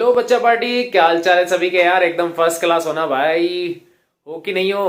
Hello बच्चा party, क्या हाल चाल है सभी के यार। एकदम फर्स्ट क्लास होना भाई। हो कि नहीं हो?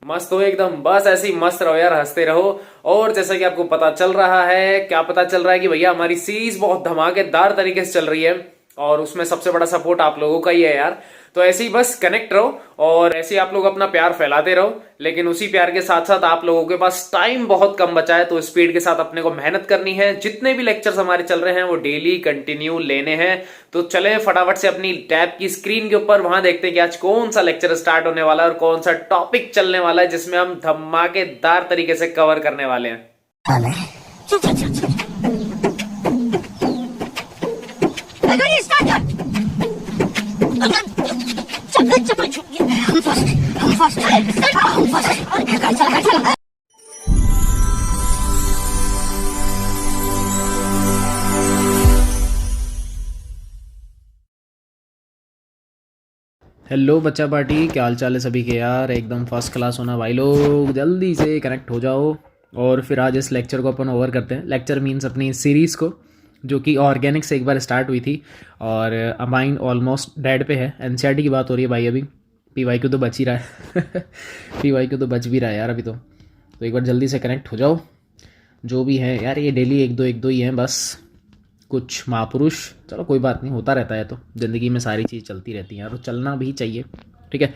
मस्त हो एकदम। बस ऐसे ही मस्त रहो यार, हंसते रहो। और जैसा कि आपको पता चल रहा है, क्या पता चल रहा है कि भैया हमारी सीरीज बहुत धमाकेदार तरीके से चल रही है और उसमें सबसे बड़ा सपोर्ट आप लोगों का ही है यार। तो ऐसे ही बस कनेक्ट रहो और ऐसे ही आप लोग अपना प्यार फैलाते रहो। लेकिन उसी प्यार के साथ साथ आप लोगों के पास टाइम बहुत कम बचा है, तो स्पीड के साथ अपने को मेहनत करनी है। जितने भी लेक्चर्स हमारे चल रहे हैं वो डेली कंटिन्यू लेने हैं। तो चले फटाफट से अपनी टैब की स्क्रीन के ऊपर वहां देखते हैं कि आज कौन सा लेक्चर स्टार्ट होने वाला है और कौन सा टॉपिक चलने वाला है जिसमें हम धमाकेदार तरीके से कवर करने वाले हैं। हेलो बच्चा पार्टी, क्या हाल चाल है सभी के यार। एकदम फर्स्ट क्लास होना भाई लोग। जल्दी से कनेक्ट हो जाओ और फिर आज इस लेक्चर को अपन ओवर करते हैं। लेक्चर मीन्स अपनी सीरीज़ को, जो कि ऑर्गेनिक से एक बार स्टार्ट हुई थी और अमाइन ऑलमोस्ट डेड पे है। एनसीईआरटी की बात हो रही है भाई अभी। पीवाईक्यू तो बच ही रहा है पीवाईक्यू तो बच भी रहा है यार अभी तो एक बार जल्दी से कनेक्ट हो जाओ। जो भी है यार, ये डेली एक दो ही हैं बस। कुछ महापुरुष, चलो कोई बात नहीं, होता रहता है। तो ज़िंदगी में सारी चीज़ चलती रहती हैं और चलना भी चाहिए। ठीक है,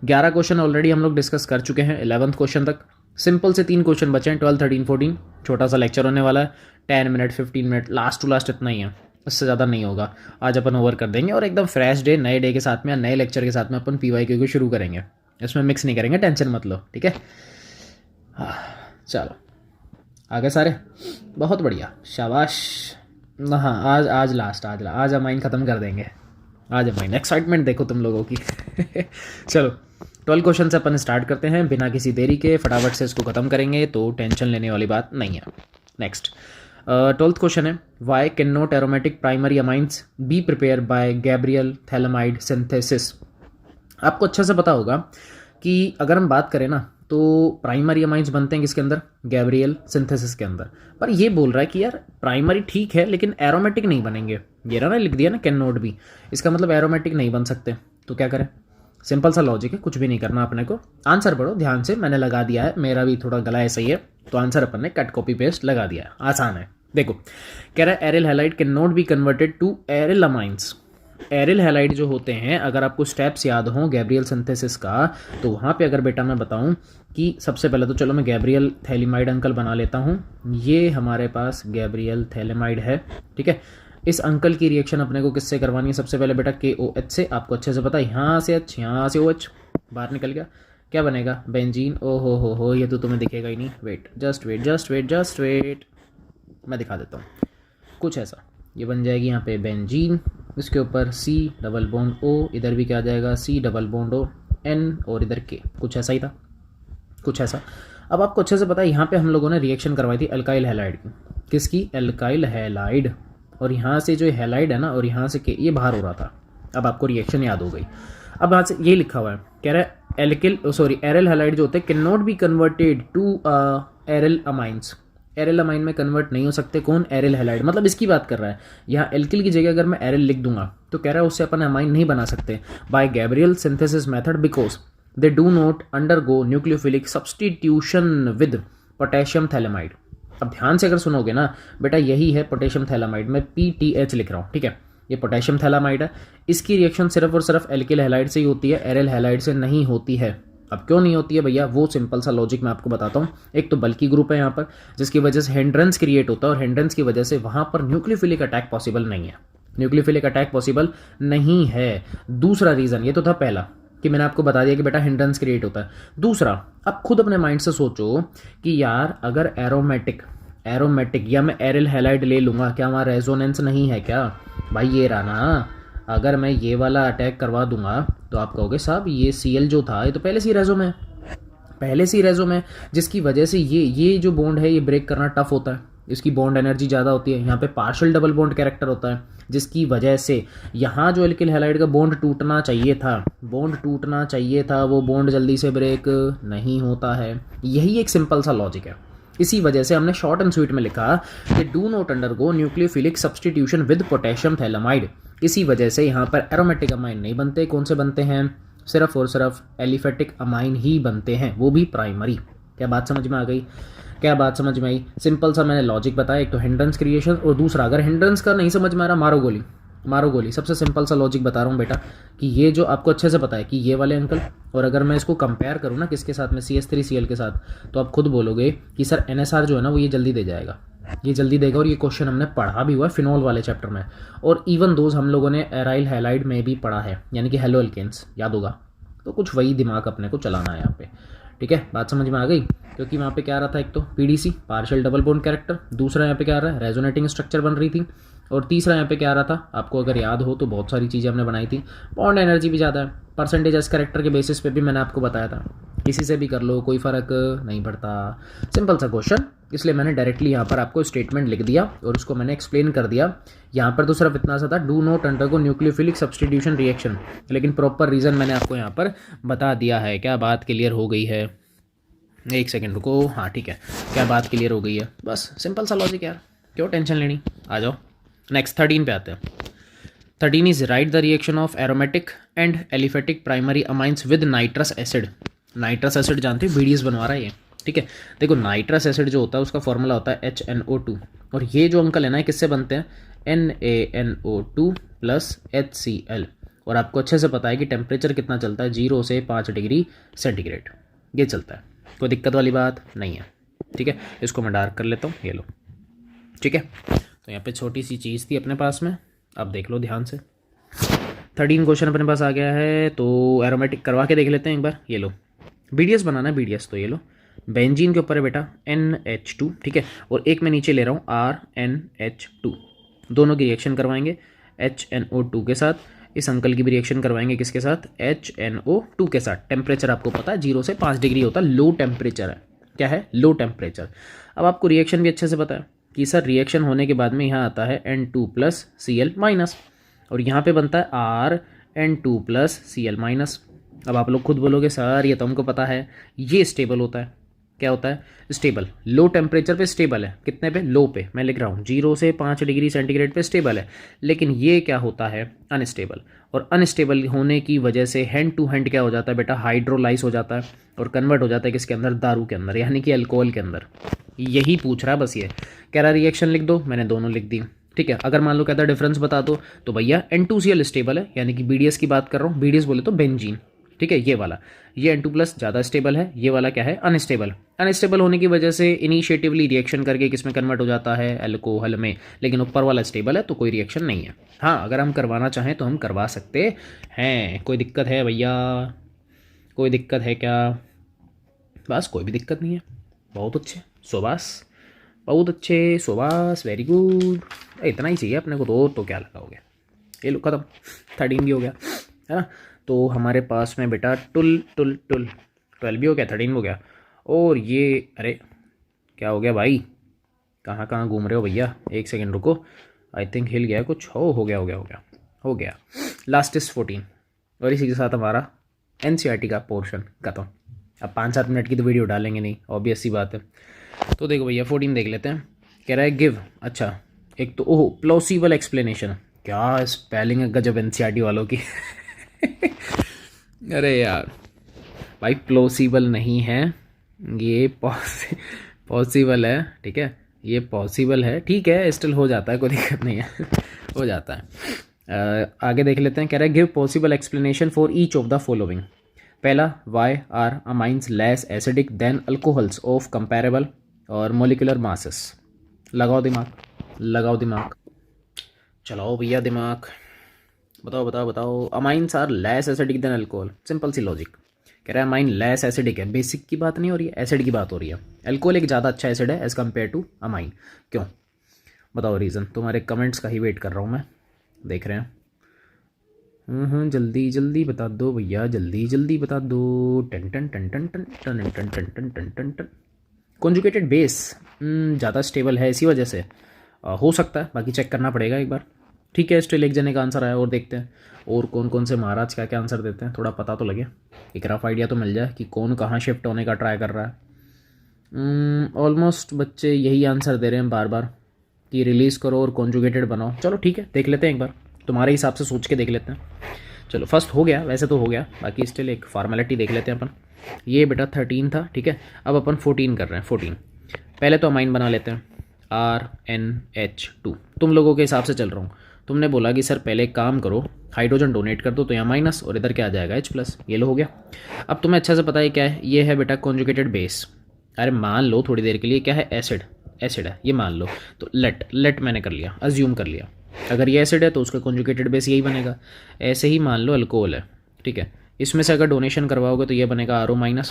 11 क्वेश्चन ऑलरेडी हम लोग डिस्कस कर चुके हैं 11th क्वेश्चन तक। सिंपल से 3 क्वेश्चन बचे हैं, 12, 13, 14। छोटा सा लेक्चर होने वाला है, 10 minute 15 minute, last to last इतना ही है, इससे ज़्यादा नहीं होगा। आज अपन ओवर कर देंगे और एकदम फ्रेश डे, नए डे के साथ में या नए लेक्चर के साथ में अपन पीवाईक्यू को शुरू करेंगे। इसमें मिक्स नहीं करेंगे, टेंशन मत लो। ठीक है, हाँ चलो आगे सारे। बहुत बढ़िया, शाबाश। हाँ आज अमाइन ख़त्म कर देंगे। आज अमाइन, एक्साइटमेंट देखो तुम लोगों की चलो 12 क्वेश्चन से अपन स्टार्ट करते हैं बिना किसी देरी के। फटाफट से इसको ख़त्म करेंगे तो टेंशन लेने वाली बात नहीं है। नेक्स्ट 12th क्वेश्चन है, why can not aromatic primary amines be prepared by Gabriel phthalimide synthesis. आपको अच्छे से पता होगा कि अगर हम बात करें ना तो प्राइमरी अमाइंस बनते हैं किसके अंदर? गैब्रियल सिंथेसिस के अंदर। पर ये बोल रहा है कि यार प्राइमरी ठीक है लेकिन एरोमेटिक नहीं बनेंगे। ये रहा ना, लिख दिया ना कैन नॉट बी, इसका मतलब एरोमेटिक नहीं बन सकते। तो क्या करें? सिंपल सा लॉजिक है, कुछ भी नहीं करना अपने को। आंसर पढ़ो ध्यान से, मैंने लगा दिया है, मेरा भी थोड़ा गला ऐसा ही है तो आंसर अपन ने कट कॉपी पेस्ट लगा दिया है, आसान है। देखो कह रहा है aryl halide can not be converted to aryl amines. Aryl halide जो होते हैं, अगर आपको स्टेप्स याद हों गैब्रियल सिंथेसिस का, तो वहाँ पे अगर बेटा मैं बताऊँ कि सबसे पहले तो चलो मैं गैब्रियल थैलेमाइड अंकल बना लेता हूँ। ये हमारे पास गैब्रियल थैलेमाइड है। ठीक है, इस अंकल की रिएक्शन अपने को किससे करवानी है? सबसे पहले बेटा KOH से। आपको अच्छे से पता है, यहाँ से H, यहाँ से OH बाहर निकल गया, क्या बनेगा? बेंजीन। ओ हो, ये तो तुम्हें दिखेगा ही नहीं। वेट, जस्ट वेट, मैं दिखा देता हूँ। कुछ ऐसा ये बन जाएगी यहाँ पे बेंजीन, इसके ऊपर C डबल बॉन्ड O, इधर भी क्या आ जाएगा? C double bond O N, और इधर K। कुछ ऐसा ही था, कुछ ऐसा। अब आपको अच्छे से पता है यहाँ पे हम लोगों ने रिएक्शन करवाई थी अल्काइल हैलाइड की। किसकी? Alkyl halide. और यहाँ से जो हैलाइड है ना, और यहाँ से K, ये बाहर हो रहा था। अब आपको रिएक्शन याद हो गई। अब यहाँ से ये लिखा हुआ है, कह रहा है एरिल हैलाइड जो होते हैं can not be converted to aryl amines. Aryl amine में कन्वर्ट नहीं हो सकते। कौन? Aryl halide. मतलब इसकी बात कर रहा है। यहाँ एल्किल की जगह अगर मैं एरिल लिख दूंगा तो कह रहा है उससे अपन अमाइन नहीं बना सकते by Gabriel synthesis method because they do not undergo nucleophilic substitution with potassium phthalimide. अब ध्यान से अगर सुनोगे ना बेटा, यही है पोटेशियम थैलेमाइड। मैं PTH लिख रहा हूँ, ठीक है, ये पोटेशियम थैलेमाइड है। इसकी रिएक्शन सिर्फ और सिर्फ एल्किल हैलाइड से ही होती है, एरिल हैलाइड से नहीं होती है। अब क्यों नहीं होती है भैया? वो सिंपल सा लॉजिक मैं आपको बताता हूँ। एक तो बल्कि ग्रुप है यहाँ पर, जिसकी वजह से हिंड्रेंस क्रिएट होता है और हिंड्रेंस की वजह से वहाँ पर न्यूक्लियोफिलिक अटैक पॉसिबल नहीं है। न्यूक्लियोफिलिक अटैक पॉसिबल नहीं है। दूसरा रीज़न, ये तो था पहला कि मैंने आपको बता दिया कि बेटा हिंड्रेंस क्रिएट होता है। दूसरा, अब खुद अपने माइंड से सोचो कि यार अगर एरोमेटिक या मैं एरिल हैलाइड ले लूँगा, क्या वहाँ रेजोनेंस नहीं है क्या? भाई ये रहा ना, अगर मैं ये वाला अटैक करवा दूंगा तो आप कहोगे साहब ये Cl जो था ये तो पहले से ही रेजो में, जिसकी वजह से ये जो बॉन्ड है ये ब्रेक करना टफ होता है। इसकी बॉन्ड एनर्जी ज़्यादा होती है। यहाँ पे पार्शियल डबल बॉन्ड कैरेक्टर होता है, जिसकी वजह से यहाँ जो एल्किल हैलाइड का बॉन्ड टूटना चाहिए था, वो बॉन्ड जल्दी से ब्रेक नहीं होता है। यही एक सिंपल सा लॉजिक है। इसी वजह से हमने शॉर्ट एंड स्वीट में लिखा कि do not undergo nucleophilic substitution with potassium phthalimide. इसी वजह से यहाँ पर एरोमेटिक अमाइन नहीं बनते। कौन से बनते हैं? सिर्फ और सिर्फ एलिफेटिक अमाइन ही बनते हैं, वो भी प्राइमरी। क्या बात समझ में आ गई? क्या बात समझ में आई? सिंपल सा मैंने लॉजिक बताया, एक तो हिंड्रेंस क्रिएशन और दूसरा अगर हिंड्रेंस का नहीं समझ में आ रहा, मारो गोली, मारो गोली। सबसे सिंपल सा लॉजिक बता रहा हूँ बेटा कि ये जो आपको अच्छे से पता है कि ये वाले अंकल, और अगर मैं इसको कंपेयर करूँ ना किसके साथ में, CH3Cl के साथ, तो आप खुद बोलोगे कि सर NSR जो है ना वो ये जल्दी दे जाएगा, ये जल्दी देगा। और ये क्वेश्चन हमने पढ़ा भी हुआ है फिनॉल वाले चैप्टर में, और इवन दोज हम लोगों ने एराइल हैलाइड में भी पढ़ा है, यानी कि हेलो एल्केन्स, याद होगा। तो कुछ वही दिमाग अपने को चलाना है यहाँ पे, ठीक है? बात समझ में आ गई? क्योंकि वहाँ पे क्या रहा था, एक तो PDC partial double bond character, दूसरा यहाँ पे क्या आ रहा है, रेजोनेटिंग स्ट्रक्चर बन रही थी, और तीसरा यहाँ पे क्या आ रहा था, आपको अगर याद हो तो बहुत सारी चीज़ें हमने बनाई थी, बॉन्ड एनर्जी भी ज़्यादा है, परसेंटेज एस कैरेक्टर के बेसिस पे भी मैंने आपको बताया था, किसी से भी कर लो कोई फ़र्क नहीं पड़ता। सिंपल सा क्वेश्चन, इसलिए मैंने डायरेक्टली यहाँ पर आपको स्टेटमेंट लिख दिया और उसको मैंने एक्सप्लेन कर दिया। यहाँ पर तो सिर्फ इतना सा था, do not undergo nucleophilic substitution reaction, लेकिन प्रॉपर रीज़न मैंने आपको यहाँ पर बता दिया है। क्या बात क्लियर हो गई है? एक सेकेंड रुको, हाँ ठीक है, क्या बात क्लियर हो गई है? बस सिंपल सा लॉजिक यार, क्यों टेंशन लेनी। आ जाओ नेक्स्ट 13 पे आते हैं। 13 is right the reaction of aromatic and aliphatic primary amines with nitrous acid. Nitrous acid जानते हो, BDS बनवा रहा है ये, ठीक है? देखो नाइट्रस एसिड जो होता है उसका फॉर्मूला होता है HNO2, और ये जो अंकल है ना किससे बनते हैं, NaNO2 प्लस HCl। और आपको अच्छे से पता है कि टेम्परेचर कितना चलता है, 0 से 5 डिग्री सेंटीग्रेड ये चलता है, कोई दिक्कत वाली बात नहीं है, ठीक है? इसको मैं डार्क कर लेता हूँ, ये लो, ठीक है? तो यहाँ पे छोटी सी चीज़ थी अपने पास में, अब देख लो ध्यान से। 13 क्वेश्चन अपने पास आ गया है, तो एरोमेटिक करवा के देख लेते हैं एक बार। ये लो, BDS बनाना है, BDS तो ये लो, बेंजीन के ऊपर है बेटा NH2, ठीक है? और एक मैं नीचे ले रहा हूँ RNH2, दोनों की रिएक्शन करवाएंगे HNO2 के साथ। इस अंकल की भी रिएक्शन करवाएंगे किसके साथ, HNO2 के साथ। टेम्परेचर आपको पता है 0 से 5 डिग्री होता है, लो टेम्परेचर है। क्या है? Low temperature. अब आपको रिएक्शन भी अच्छे से पता है कि सर रिएक्शन होने के बाद में यहाँ आता है N2 प्लस Cl माइनस, और यहाँ पे बनता है RN2 प्लस Cl माइनस। अब आप लोग खुद बोलोगे सर ये तो हमको पता है, ये स्टेबल होता है। क्या होता है? स्टेबल। लो टेम्परेचर पे स्टेबल है, कितने पे? लो पे। मैं लिख रहा हूँ 0 से 5 डिग्री सेंटीग्रेड पे स्टेबल है, लेकिन ये क्या होता है? अनस्टेबल। और अनस्टेबल होने की वजह से हैंड टू हैंड क्या हो जाता है बेटा, हाइड्रोलाइज हो जाता है और कन्वर्ट हो जाता है किसके अंदर? दारू के अंदर, यानी कि अल्कोहल के अंदर। यही पूछ रहा है बस, ये कह रहा रिएक्शन लिख दो, मैंने दोनों लिख दी, ठीक है? अगर मान लो कहता है डिफरेंस बता दो, तो भैया N2Cl स्टेबल है, यानी कि BDS की बात कर रहा हूँ, BDS बोले तो बेंजीन, ठीक है? ये वाला, ये N2 प्लस ज़्यादा स्टेबल है, ये वाला क्या है? अनस्टेबल। अनस्टेबल होने की वजह से इनिशिएटिवली रिएक्शन करके किस में कन्वर्ट हो जाता है? अल्कोहल में। लेकिन ऊपर वाला स्टेबल है तो कोई रिएक्शन नहीं है। हाँ, अगर हम करवाना चाहें तो हम करवा सकते हैं, कोई दिक्कत है भैया? कोई दिक्कत है क्या? बस कोई भी दिक्कत नहीं है। बहुत अच्छे, शोबास, बहुत अच्छे, शोबास, वेरी गुड। इतना ही चाहिए अपने को, तो क्या लगाओगे? ये लो खत्म, 13 भी हो गया, है ना? तो हमारे पास में बेटा टुल टुल टुल 12 भी हो गया, 13 हो गया। और ये अरे क्या हो गया भाई, कहाँ कहाँ घूम रहे हो भैया? एक सेकेंड रुको, आई थिंक हिल गया कुछ। हो गया हो गया हो गया हो गया। लास्ट इज 14, और इसी के साथ हमारा NCERT का पोर्शन खत्म। अब 5-7 मिनट की तो वीडियो डालेंगे नहीं, ऑब्वियस सी बात है। तो देखो भैया 14 देख लेते हैं। कह रहा है गिव, अच्छा एक तो ओह प्लॉसिबल एक्सप्लेनेशन, क्या स्पेलिंग है गजब NCERT वालों की। अरे यार भाई, प्लॉसिबल नहीं है ये, पॉसिबल है, ठीक है? ये पॉसिबल है, ठीक है, स्टिल हो जाता है, कोई दिक्कत नहीं है। हो जाता है। आगे देख लेते हैं। कह रहा है give possible explanation for each of the following. पहला, why are amines less acidic than alcohols of comparable और मोलिकुलर मासेस। लगाओ दिमाग, लगाओ दिमाग, चलाओ भैया दिमाग, बताओ बताओ बताओ। Amines are less acidic than alcohol, simple सी लॉजिक। कह रहा है अमाइन लेस एसिडिक है, बेसिक की बात नहीं हो रही है, एसिड की बात हो रही है। अल्कोहल एक ज़्यादा अच्छा एसिड है एज़ कम्पेयर टू अमाइन। क्यों? बताओ रीज़न। तुम्हारे कमेंट्स का ही वेट कर रहा हूँ मैं, देख रहे हैं। जल्दी जल्दी बता दो भैया, जल्दी जल्दी बता दो। टन टन टन टन टन टन टन टन टन टन टन टन। कॉन्जुगेटेड बेस ज़्यादा स्टेबल है, इसी वजह से हो सकता है, बाकी चेक करना पड़ेगा एक बार। ठीक है, स्टिल एक जने का आंसर आया, और देखते हैं और कौन कौन से महाराज क्या क्या आंसर देते हैं, थोड़ा पता तो लगे, एक रफ आइडिया तो मिल जाए कि कौन कहाँ शिफ्ट होने का ट्राई कर रहा है। ऑलमोस्ट बच्चे यही आंसर दे रहे हैं बार बार कि रिलीज़ करो और कॉन्जुगेटेड बनाओ। चलो ठीक है, देख लेते हैं एक बार तुम्हारे हिसाब से सोच के देख लेते हैं। चलो फर्स्ट हो गया, वैसे तो हो गया, बाकी स्टिल एक फॉर्मेलिटी देख लेते हैं अपन। ये बेटा 13 था, ठीक है। अब अपन 14 कर रहे हैं। 14 पहले तो अमाइन बना लेते हैं, RNH2। तुम लोगों के हिसाब से चल रहा हूँ। तुमने बोला कि सर पहले एक काम करो, हाइड्रोजन डोनेट कर दो, तो यहाँ माइनस और इधर क्या आ जाएगा H+। ये लो हो गया। अब तुम्हें अच्छा से पता है क्या है, ये है बेटा कॉन्जुगेटेड बेस। अरे मान लो थोड़ी देर के लिए क्या है, एसिड है ये मान लो। तो लेट मैंने कर लिया, अज्यूम कर लिया, अगर ये एसिड है तो उसका कॉन्जुगेटेड बेस यही बनेगा। ऐसे ही मान लो अल्कोहल है, ठीक है, इसमें से अगर डोनेशन करवाओगे तो ये बनेगा RO-,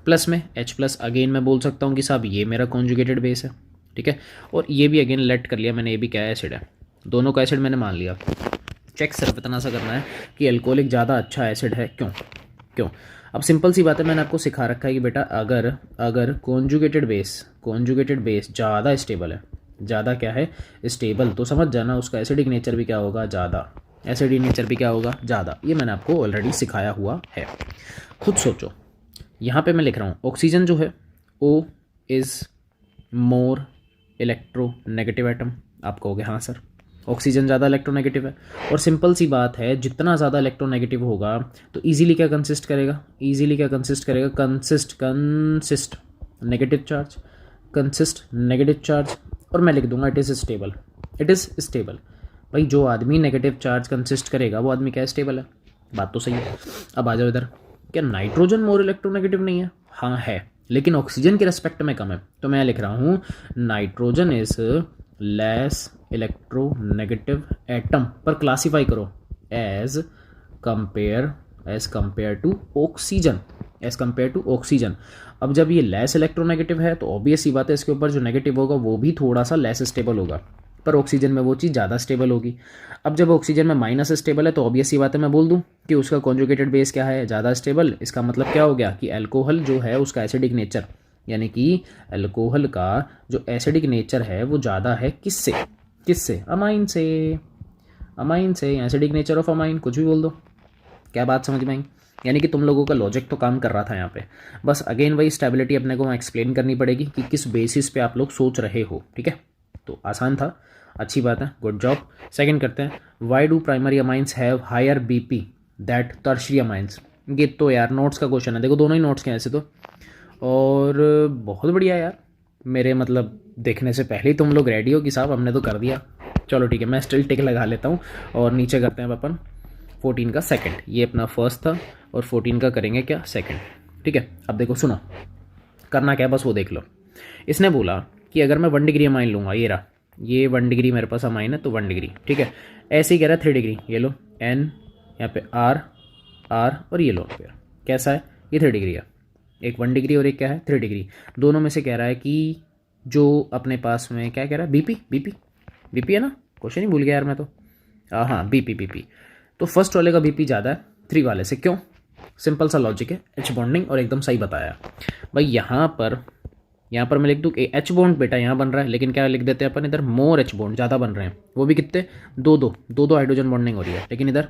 प्लस में H+। अगेन मैं बोल सकता हूँ कि साहब ये मेरा कॉन्जुगेटेड बेस है, ठीक है। और ये भी अगेन लेट कर लिया मैंने, ये भी क्या है, एसिड है। दोनों का एसिड मैंने मान लिया। चेक सिर्फ इतना सा करना है कि अल्कोहलिक ज़्यादा अच्छा एसिड है, क्यों। अब सिंपल सी बात है, मैंने आपको सिखा रखा है कि बेटा अगर कॉन्जुगेटेड बेस ज़्यादा स्टेबल है, ज़्यादा क्या है, स्टेबल, तो समझ जाना उसका एसिडिक नेचर भी क्या होगा, ज़्यादा। एसिडिक नेचर भी क्या होगा, ज़्यादा। ये मैंने आपको ऑलरेडी सिखाया हुआ है, खुद सोचो। यहाँ पे मैं लिख रहा हूँ ऑक्सीजन जो है O is more electronegative atom. आप कहोगे हाँ सर ऑक्सीजन ज़्यादा इलेक्ट्रोनेगेटिव है, और सिंपल सी बात है, जितना ज़्यादा इलेक्ट्रोनेगेटिव होगा तो इजीली क्या कंसिस्ट करेगा, कंसिस्ट नेगेटिव चार्ज, और मैं लिख दूंगा इट इज़ स्टेबल। भाई जो आदमी नेगेटिव चार्ज कंसिस्ट करेगा वो आदमी क्या स्टेबल है, बात तो सही है। अब आ जाओ इधर, क्या नाइट्रोजन मोर इलेक्ट्रोनेगेटिव नहीं है? हाँ है, लेकिन ऑक्सीजन के रेस्पेक्ट में कम है। तो मैं लिख रहा हूँ nitrogen is less electronegative atom, पर क्लासीफाई करो एज कंपेयर टू ऑक्सीजन। अब जब ये लेस इलेक्ट्रोनेगेटिव है तो ऑब्वियस सी बात है, इसके ऊपर जो नेगेटिव होगा वो भी थोड़ा सा लेस स्टेबल होगा, पर ऑक्सीजन में वो चीज़ ज़्यादा स्टेबल होगी। अब जब ऑक्सीजन में माइनस स्टेबल है तो ऑब्वियस सी बात है, मैं बोल दूं कि उसका कॉन्जुगेटेड बेस क्या है, ज़्यादा स्टेबल। इसका मतलब क्या हो गया कि अल्कोहल जो है उसका एसिडिक नेचर, यानी कि अल्कोहल का जो एसिडिक नेचर है वो ज़्यादा है किससे, अमाइन से। एसिडिक नेचर ऑफ अमाइन, कुछ भी बोल दो। क्या बात समझ में आई? यानी कि तुम लोगों का लॉजिक तो काम कर रहा था यहाँ पे, बस अगेन वही स्टेबिलिटी अपने को एक्सप्लेन करनी पड़ेगी कि किस बेसिस पे आप लोग सोच रहे हो, ठीक है। तो आसान था, अच्छी बात है, गुड जॉब। सेकंड करते हैं, why do primary amines have higher BP that tertiary amines. ये तो यार नोट्स का क्वेश्चन है, देखो दोनों ही नोट्स के हैं ऐसे तो, और बहुत बढ़िया यार, मेरे मतलब देखने से पहले ही तुम लोग रेडी हो कि साहब हमने तो कर दिया। चलो ठीक है, मैं स्टिल टिक लगा लेता हूँ और नीचे करते हैं अपन 14 का सेकंड। ये अपना फर्स्ट था और 14 का करेंगे क्या, सेकंड, ठीक है। अब देखो सुनो, करना क्या बस वो देख लो। इसने बोला कि अगर मैं 1 डिग्री अमाइन लूँगा, ये रहा, ये 1 डिग्री मेरे पास अमाइन है तो 1 डिग्री, ठीक है। ऐसे ही कह रहा है 3 डिग्री, ये लो N, यहाँ पे R और ये लो फिर कैसा है, ये 3 डिग्री है, एक 1 डिग्री और एक क्या है 3 डिग्री। दोनों में से कह रहा है कि जो अपने पास में क्या कह रहा है, BP है ना, क्वेश्चन ही भूल गया यार मैं तो, हाँ BP। तो फर्स्ट वाले का BP ज़्यादा है 3 वाले से, क्यों? सिंपल सा लॉजिक है, H बॉन्डिंग, और एकदम सही बताया भाई। यहाँ पर मैं लिख दूँ कि H बॉन्ड बेटा यहाँ बन रहा है, लेकिन क्या लिख देते हैं अपन इधर, मोर H बॉन्ड ज़्यादा बन रहे हैं, वो भी कितने, दो हाइड्रोजन बॉन्डिंग हो रही है। लेकिन इधर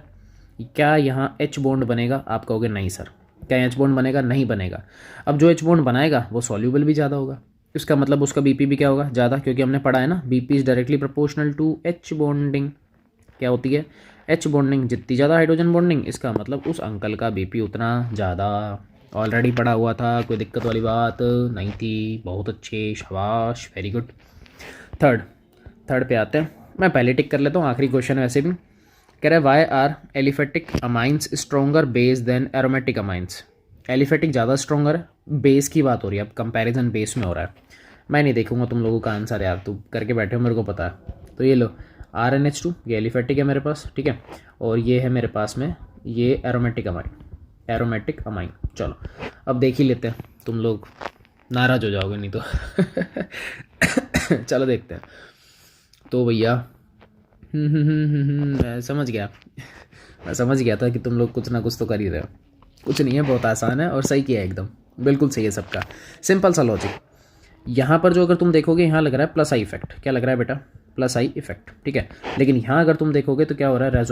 क्या यहाँ H बॉन्ड बनेगा? आप कहोगे नहीं सर, क्या H बॉन्ड बनेगा? नहीं बनेगा। अब जो H बॉन्ड बनाएगा वो सॉल्यूबल भी ज़्यादा होगा, इसका मतलब उसका BP भी क्या होगा, ज़्यादा, क्योंकि हमने पढ़ा है ना BP is directly proportional to H bonding. क्या होती है H बॉन्डिंग, जितनी ज़्यादा हाइड्रोजन बॉन्डिंग, इसका मतलब उस अंकल का BP उतना ज़्यादा। ऑलरेडी पढ़ा हुआ था, कोई दिक्कत वाली बात नहीं थी, बहुत अच्छे, शाबाश, वेरी गुड। थर्ड पे आते हैं, मैं पहले टिक कर लेता हूँ, आखिरी क्वेश्चन है वैसे भी। कह रहा है why are aliphatic amines stronger base than aromatic amines. Aliphatic ज़्यादा स्ट्रोंगर है, बेस की बात हो रही है, अब कंपैरिजन बेस में हो रहा है। मैं नहीं देखूंगा तुम लोगों का आंसर यार, तुम करके बैठे हो, मेरे को पता है। तो ये लो RNH2, ये एलिफेटिक है मेरे पास, ठीक है, और ये है मेरे पास में ये एरोमेटिक अमाइन। चलो अब देख ही लेते हैं, तुम लोग नाराज़ हो जाओगे नहीं तो चलो देखते हैं। तो भैया मैं समझ गया था कि तुम लोग कुछ ना कुछ तो कर ही रहे हो। कुछ नहीं है, बहुत आसान है और सही किया एकदम, बिल्कुल सही है सबका, सिंपल सा लॉजिक। यहाँ पर जो अगर तुम देखोगे, यहाँ लग रहा है प्लस आई इफेक्ट। क्या लग रहा है बेटा? प्लस आई इफेक्ट, ठीक है। लेकिन यहाँ अगर तुम देखोगे तो क्या हो रहा है,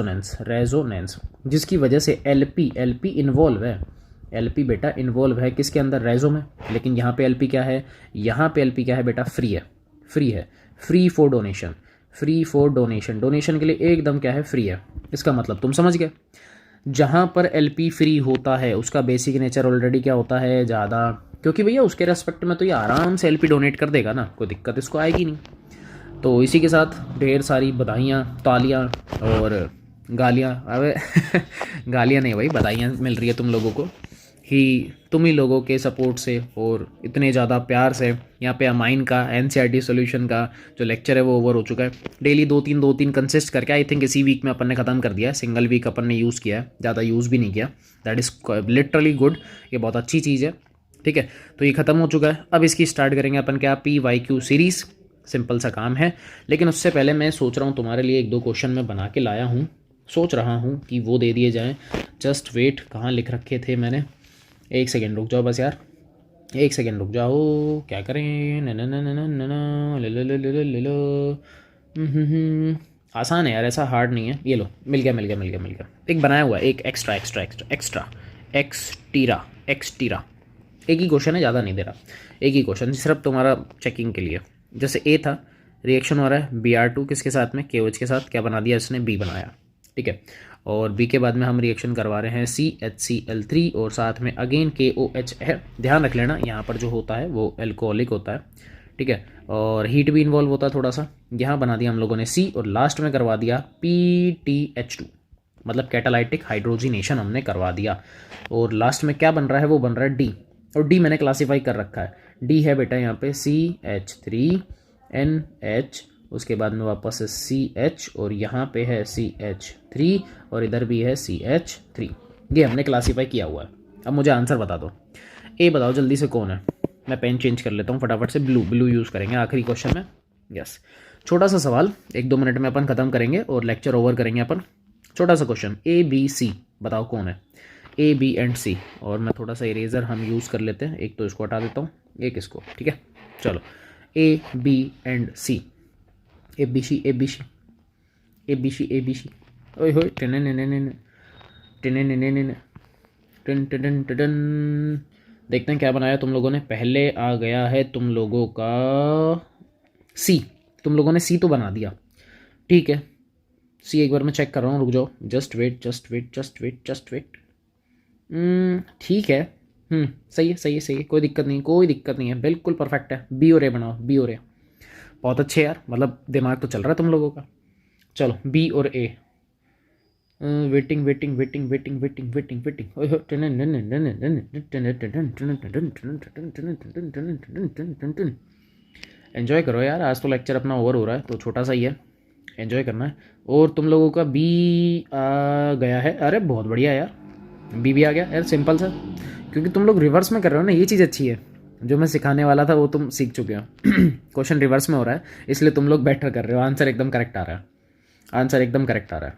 रेजोनेंस, जिसकी वजह से LP इन्वॉल्व है। LP बेटा इन्वॉल्व है किसके अंदर, रेजो में। लेकिन यहाँ पे LP क्या है, यहाँ पे LP क्या है बेटा, फ्री है, free for donation. Free for donation, donation के लिए एकदम क्या है, फ्री है। इसका मतलब तुम समझ गए, जहाँ पर एलपी फ्री होता है उसका बेसिक नेचर ऑलरेडी क्या होता है, ज़्यादा, क्योंकि भैया उसके रेस्पेक्ट में तो ये आराम से एलपी डोनेट कर देगा ना, कोई दिक्कत इसको आएगी नहीं। तो इसी के साथ ढेर सारी बधाइयाँ, तालियाँ और गालियाँ, अबे गालियाँ नहीं भाई, बधाइयाँ मिल रही है तुम लोगों को कि तुम ही लोगों के सपोर्ट से और इतने ज़्यादा प्यार से यहाँ पे अमाइन का एनसीईआरटी सॉल्यूशन का जो लेक्चर है वो ओवर हो चुका है। डेली दो तीन कंसिस्ट करके आई थिंक इसी वीक में अपन ने ख़त्म कर दिया है। सिंगल वीक अपन ने यूज़ किया है, ज़्यादा यूज़ भी नहीं किया। दैट इज़ लिटरली गुड, ये बहुत अच्छी चीज़ है। ठीक है, तो ये ख़त्म हो चुका है। अब इसकी स्टार्ट करेंगे अपन क्या, PYQ सीरीज़। सिंपल सा काम है, लेकिन उससे पहले मैं सोच रहा हूँ तुम्हारे लिए एक दो क्वेश्चन मैं बना के लाया हूँ, सोच रहा हूँ कि वो दे दिए जाएँ। जस्ट वेट, कहाँ लिख रखे थे मैंने, एक सेकेंड रुक जाओ बस यार, एक सेकेंड रुक जाओ। क्या करें, न न न न न न ले लो ले लो ले लो। आसान है यार, ऐसा हार्ड नहीं है। ये लो, मिल गया मिल गया मिल गया मिल गया। एक बनाया हुआ है, एक एक्स्ट्रा एक्स्ट्रा एक्स्ट्रा एक्स्ट्रा एक्सटीरा एक्सटीरा। एक ही क्वेश्चन है, ज़्यादा नहीं दे रहा, एक ही क्वेश्चन सिर्फ तुम्हारा चेकिंग के लिए। जैसे ए था, रिएक्शन हो रहा है Br2 किसके साथ में, KOH के साथ, क्या बना दिया इसने, B बनाया। ठीक है, और B के बाद में हम रिएक्शन करवा रहे हैं CHCl3 और साथ में अगेन KOH है। ध्यान रख लेना यहाँ पर जो होता है वो एल्कोहलिक होता है। ठीक है, और हीट भी इन्वॉल्व होता है थोड़ा सा। यहाँ बना दिया हम लोगों ने C और लास्ट में करवा दिया PTH2, मतलब कैटालाइटिक हाइड्रोजिनेशन हमने करवा दिया। और लास्ट में क्या बन रहा है, वो बन रहा है D, और D मैंने क्लासीफाई कर रखा है। D है बेटा यहाँ पे CH3NH, उसके बाद में वापस है CH और यहाँ पे है CH3 और इधर भी है CH3। ये हमने क्लासीफाई किया हुआ है। अब मुझे आंसर बता दो, ए बताओ जल्दी से कौन है। मैं पेन चेंज कर लेता हूँ फटाफट से, ब्लू यूज़ करेंगे आखिरी क्वेश्चन में। यस, छोटा सा सवाल, 1-2 मिनट में अपन ख़त्म करेंगे और लेक्चर ओवर करेंगे अपन। छोटा सा क्वेश्चन, ABC बताओ कौन है, A, B एंड C। और मैं थोड़ा सा इरेजर हम यूज़ कर लेते हैं, एक तो इसको हटा देता हूँ, एक इसको। ठीक है, चलो A, B and C, ABC ABC ABC ABC। ओए होए, टन टन टन। देखते हैं क्या बनाया तुम लोगों ने। पहले आ गया है तुम लोगों का C, तुम लोगों ने C तो बना दिया। ठीक है, C एक बार मैं चेक कर रहा हूँ, रुक जाओ, just wait just wait just wait just wait. ठीक है, सही है सही है सही है, कोई दिक्कत नहीं, कोई दिक्कत नहीं है, बिल्कुल परफेक्ट है। B और A बनाओ, B और A, बहुत अच्छे यार, मतलब दिमाग तो चल रहा है तुम लोगों का। चलो B और A, waiting waiting waiting waiting waiting waiting waiting. Enjoy करो यार, आज तो लेक्चर अपना ओवर हो रहा है तो छोटा सा ही है, एन्जॉय करना है। और तुम लोगों का B आ गया है, अरे बहुत बढ़िया यार, B भी आ गया यार, सिंपल सा। क्योंकि तुम लोग रिवर्स में कर रहे हो ना, ये चीज़ अच्छी है। जो मैं सिखाने वाला था वो तुम सीख चुके हो। क्वेश्चन रिवर्स में हो रहा है, इसलिए तुम लोग बेटर कर रहे हो, आंसर एकदम करेक्ट आ रहा है, आंसर एकदम करेक्ट आ रहा है।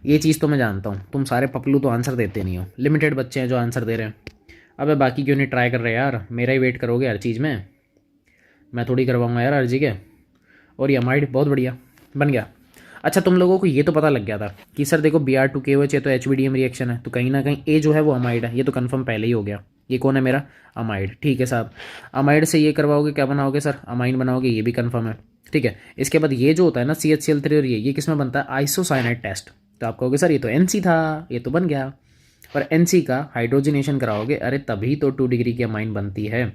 ये चीज़ तो मैं जानता हूँ, तुम सारे पपलू तो आंसर देते नहीं हो, लिमिटेड बच्चे हैं जो आंसर दे रहे हैं। अबे बाकी क्यों नहीं ट्राई कर रहे यार, मेरा ही वेट करोगे हर चीज़ में, मैं थोड़ी करवाऊँगा यार हर जगह। और ये अमाइड बहुत बढ़िया बन गया। अच्छा, तुम लोगों को ये तो पता लग गया था कि सर देखो Br2 KOH है तो HBDM रिएक्शन है, तो कहीं ना कहीं A जो है वो अमाइड है, ये तो कंफर्म पहले ही हो गया। ये कौन है मेरा, अमाइड। ठीक है साहब, अमाइड से ये करवाओगे, क्या बनाओगे सर, अमाइन बनाओगे, ये भी कंफर्म है। ठीक है, इसके बाद ये जो होता है ना CHCl3 और ये किस में बनता है, आइसोसाइनाइड टेस्ट। तो आप कहोगे सर ये तो NC था, ये तो बन गया, पर NC का हाइड्रोजिनेशन कराओगे, अरे तभी तो 2 डिग्री की अमाइन बनती है।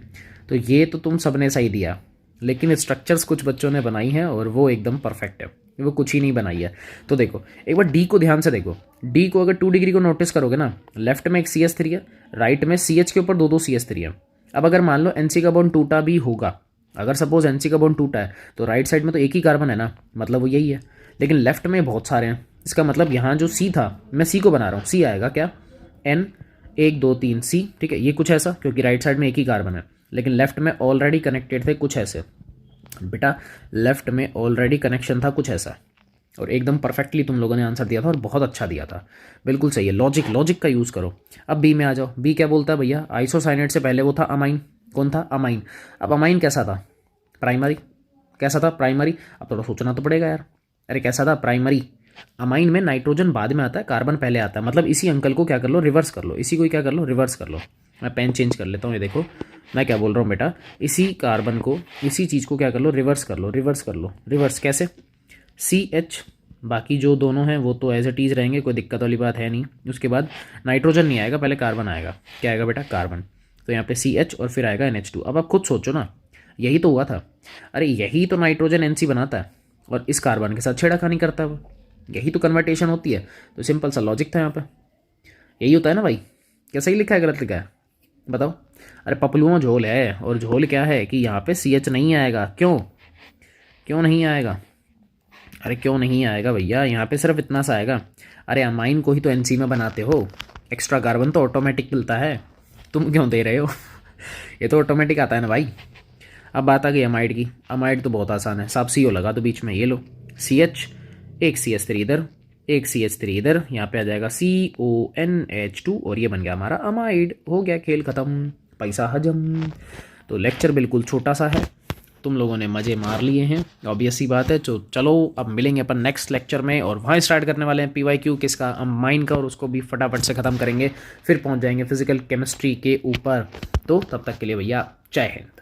तो ये तो तुम सबने सही दिया, लेकिन स्ट्रक्चर्स कुछ बच्चों ने बनाई हैं और वो एकदम परफेक्ट है, वो कुछ ही नहीं बनाई है। तो देखो एक बार D को ध्यान से देखो, D को अगर 2 डिग्री को नोटिस करोगे ना, लेफ्ट में एक CH3 है, राइट में CH के ऊपर 2 CH3 है। अब अगर मान लो NC का बॉन्ड टूटा भी होगा, अगर सपोज NC का बॉन्ड टूटा है तो राइट साइड में तो एक ही कार्बन है ना, मतलब वो यही है, लेकिन लेफ्ट में बहुत सारे हैं। इसका मतलब यहाँ जो C था, मैं C को बना रहा हूँ, C आएगा क्या, N 1 2 3 C। ठीक है, ये कुछ ऐसा, क्योंकि राइट साइड में एक ही कार्बन है, लेकिन लेफ्ट में ऑलरेडी कनेक्टेड थे कुछ ऐसे। बेटा लेफ्ट में ऑलरेडी कनेक्शन था कुछ ऐसा, और एकदम परफेक्टली तुम लोगों ने आंसर दिया था और बहुत अच्छा दिया था, बिल्कुल सही है। लॉजिक का यूज़ करो। अब B में आ जाओ, B क्या बोलता है भैया, आइसोसाइनेट से पहले वो था अमाइन, कौन था, अमाइन। अब अमाइन कैसा था, प्राइमरी, कैसा था, प्राइमरी। अब थोड़ा सोचना तो पड़ेगा यार, अरे कैसा था, प्राइमरी। अमाइन में नाइट्रोजन बाद में आता है, कार्बन पहले आता है, मतलब इसी अंकल को क्या कर लो, रिवर्स कर लो, इसी को क्या कर लो, रिवर्स कर लो। मैं पेन चेंज कर लेता हूँ, ये देखो मैं क्या बोल रहा हूँ बेटा, इसी कार्बन को, इसी चीज़ को क्या कर लो, रिवर्स कर लो, रिवर्स कर लो। रिवर्स कैसे? CH, बाकी जो दोनों हैं वो तो एज इट इज़ रहेंगे, कोई दिक्कत वाली बात है नहीं। उसके बाद नाइट्रोजन नहीं आएगा, पहले कार्बन आएगा। क्या आएगा बेटा? कार्बन। तो यहाँ पे CH और फिर आएगा NH2। अब आप खुद सोचो ना, यही तो हुआ था। अरे यही तो नाइट्रोजन NC बनाता है और इस कार्बन के साथ छेड़खानी करता है वो, यही तो कन्वर्टेशन होती है। तो सिंपल सा लॉजिक था यहाँ पे, यही होता है ना भाई। क्या सही लिखा है गलत लिखा है बताओ? अरे पपलुओं झोल है, और झोल क्या है कि यहाँ पे CH नहीं आएगा। क्यों? क्यों नहीं आएगा? अरे क्यों नहीं आएगा भैया, यहाँ पे सिर्फ इतना सा आएगा। अरे अमाइन को ही तो NC में बनाते हो, एक्स्ट्रा कार्बन तो ऑटोमेटिक मिलता है, तुम क्यों दे रहे हो? ये तो ऑटोमेटिक आता है ना भाई। अब बात आ गई अमाइड की। अमाइड तो बहुत आसान है, साफ CO लगा दो बीच में, ये लो CH, एक CH3 इधर, एक CH3 इधर, यहाँ पे आ जाएगा CONH2 और ये बन गया हमारा अमाइड। हो गया खेल ख़त्म, पैसा हजम। तो लेक्चर बिल्कुल छोटा सा है, तुम लोगों ने मज़े मार लिए हैं, ऑब्वियस सी बात है। तो चलो अब मिलेंगे अपन नेक्स्ट लेक्चर में, और वहाँ स्टार्ट करने वाले हैं PYQ किसका, अमाइन का, और उसको भी फटाफट से ख़त्म करेंगे। फिर पहुँच जाएंगे फिजिकल केमिस्ट्री के ऊपर। तो तब तक के लिए भैया जय हिंद।